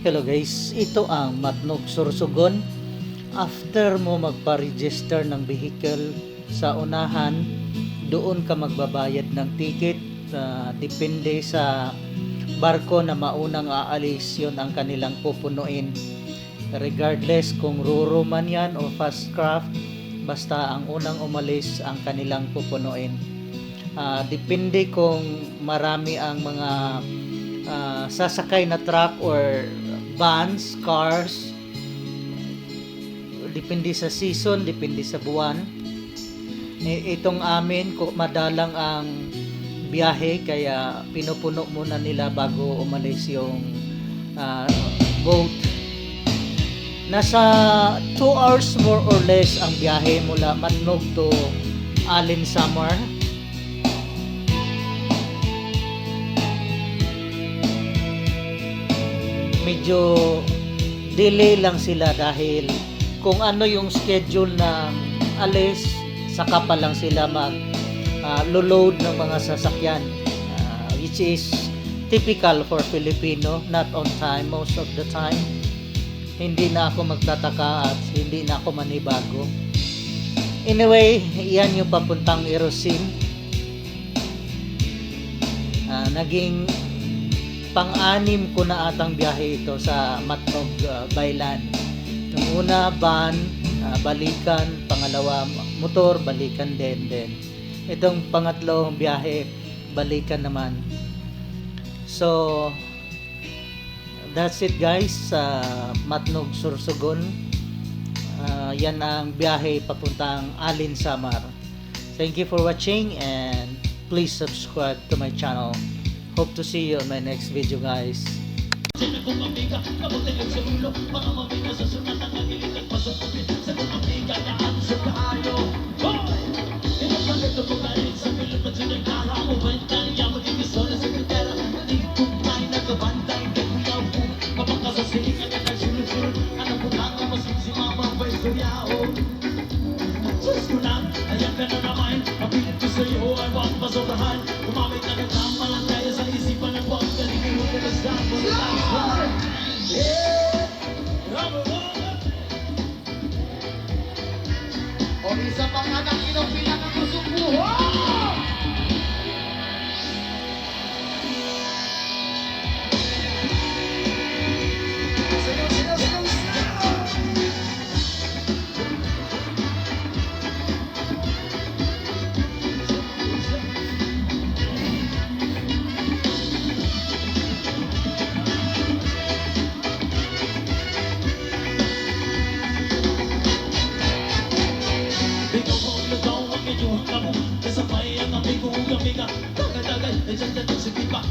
Hello guys, ito ang Matnog Sorsogon. After mo magpa-register ng vehicle sa unahan, doon ka magbabayad ng ticket. Depende sa barko na maunang aalis, yun ang kanilang pupunuin. Regardless kung Roro man yan o fast craft, basta ang unang umalis ang kanilang pupunuin. Depende kung marami ang mga sasakay na truck or vans, cars. Depende sa season, depende sa buwan. Itong amin, madalang ang biyahe, kaya pinupuno muna nila bago umalis yung boat. Nasa 2 hours more or less ang biyahe mula Matnog to Alin Samar. Medyo delay lang sila dahil kung ano yung schedule ng alis, saka pa lang sila load ng mga sasakyan, which is typical for Filipino, not on time most of the time. Hindi na ako magtataka at hindi na ako manibago. Anyway, yan yung papuntang Erosin. Naging pang-anim ko na atang biyahe ito sa Matnog Baylan. Yung una, van, balikan. Pangalawa, motor, balikan din. Itong pangatlong biyahe, balikan naman. So, that's it guys sa Matnog Sorsogon. Yan ang biyahe papuntang Alin Samar. Thank you for watching and please subscribe to my channel. Hope to see you on my next video guys. Ayan ka na naman, mapilit ko sa'yo ay huwag masobrahan. Umamit na ng tama lang kaya sa isipan ng huwag galigin mo ka na sa for the last one. O isa pang anak kinopinang ang kusong buhay.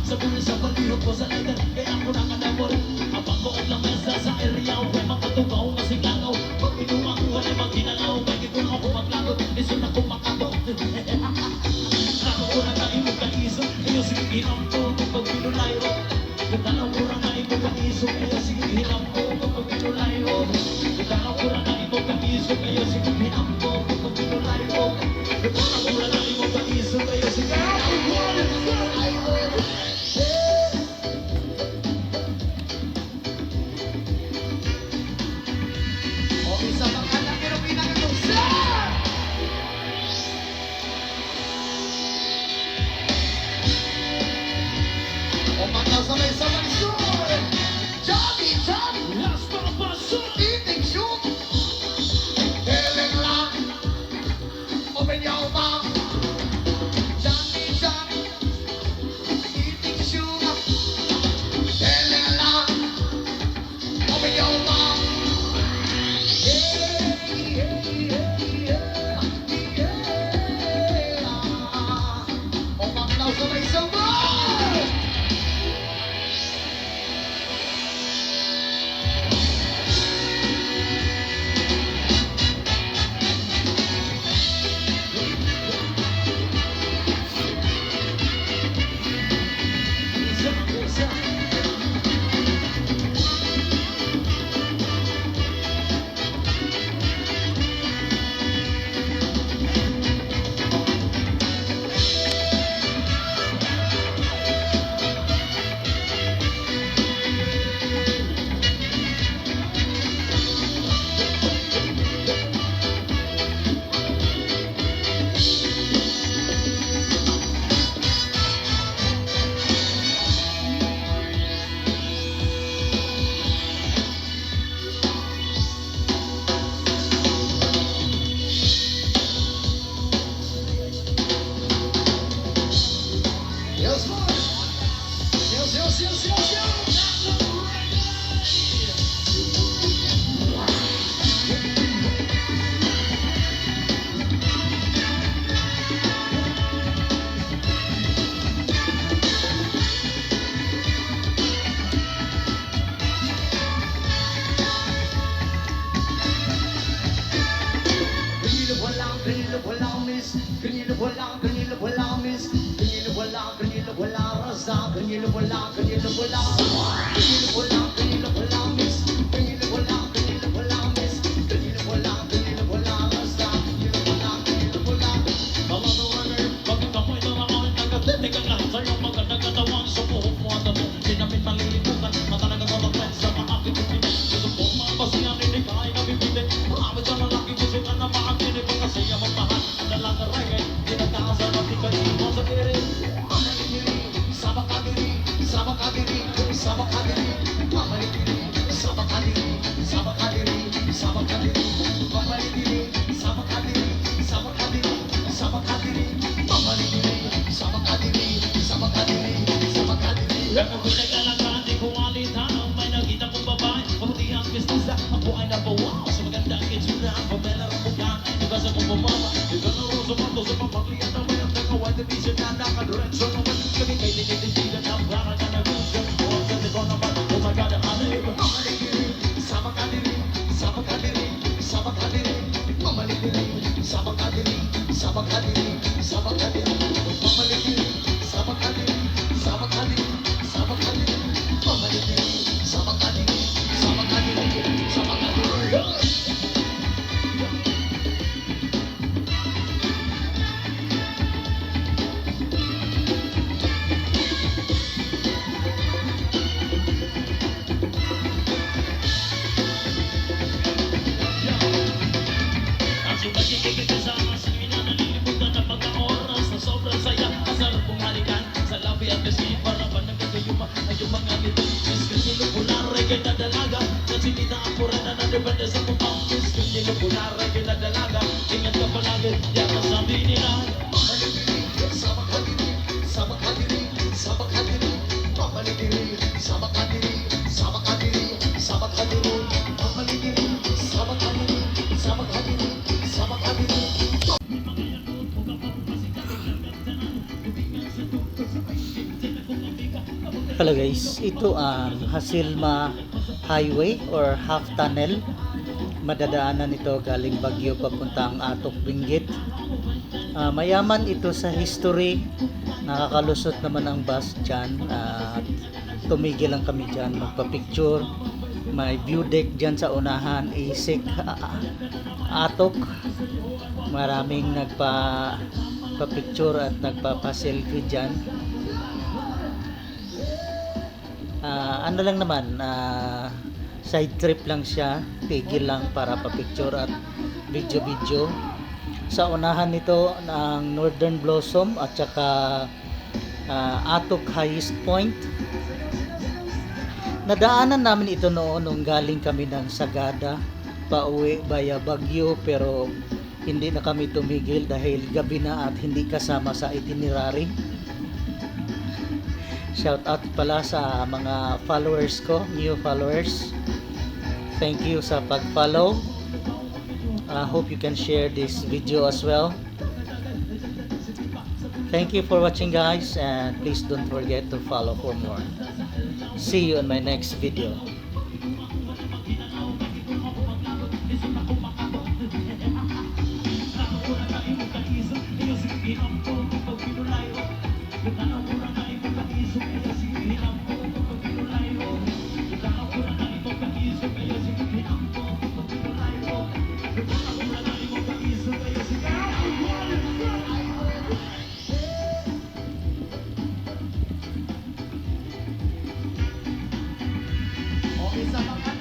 Sa puno sa paglihok ko sa lighter, kaya ako na kanamor. Abang ko ang lamesa sa area, huwag makatugaw na siglangaw. Pag pinuwang ko ay magkinalaw, pwede ko ako maglagot, iso na kumakabot. Ako ko na na imong kaiso, ayaw sige hinam ko kapag pinulay ko. Katanaw ko na na imong kaiso, ayaw sige hinam ko kapag pinulay ko. Katanaw ko na na imong kaiso, ayaw sige hinam ko kapag pinulay ko. Katanaw ko na na imong kaiso, ayaw sige hinam ko. Hello guys, ito ang Hasilma Highway or Half Tunnel. Madadaanan ito galing Baguio papuntang Atok Benguet. Mayaman ito sa history. Nakakalusot naman ang bus dyan. Tumigil lang kami dyan magpa-picture. May view deck dyan sa unahan. Isik Atok. Maraming nagpa-picture at nagpa-selfie dyan. Ano lang naman, side trip lang siya, tigil lang para pa-picture at video-video. Sa unahan nito ang Northern Blossom at saka Atok Highest Point. Nadaanan namin ito noon nung galing kami ng Sagada pauwi via Baguio, pero hindi na kami tumigil dahil gabi na at hindi kasama sa itinerary. Shout out pala sa mga followers ko, new followers. Thank you sa pag-follow. I hope you can share this video as well. Thank you for watching guys, and please don't forget to follow for more. See you on my next video. Isa lang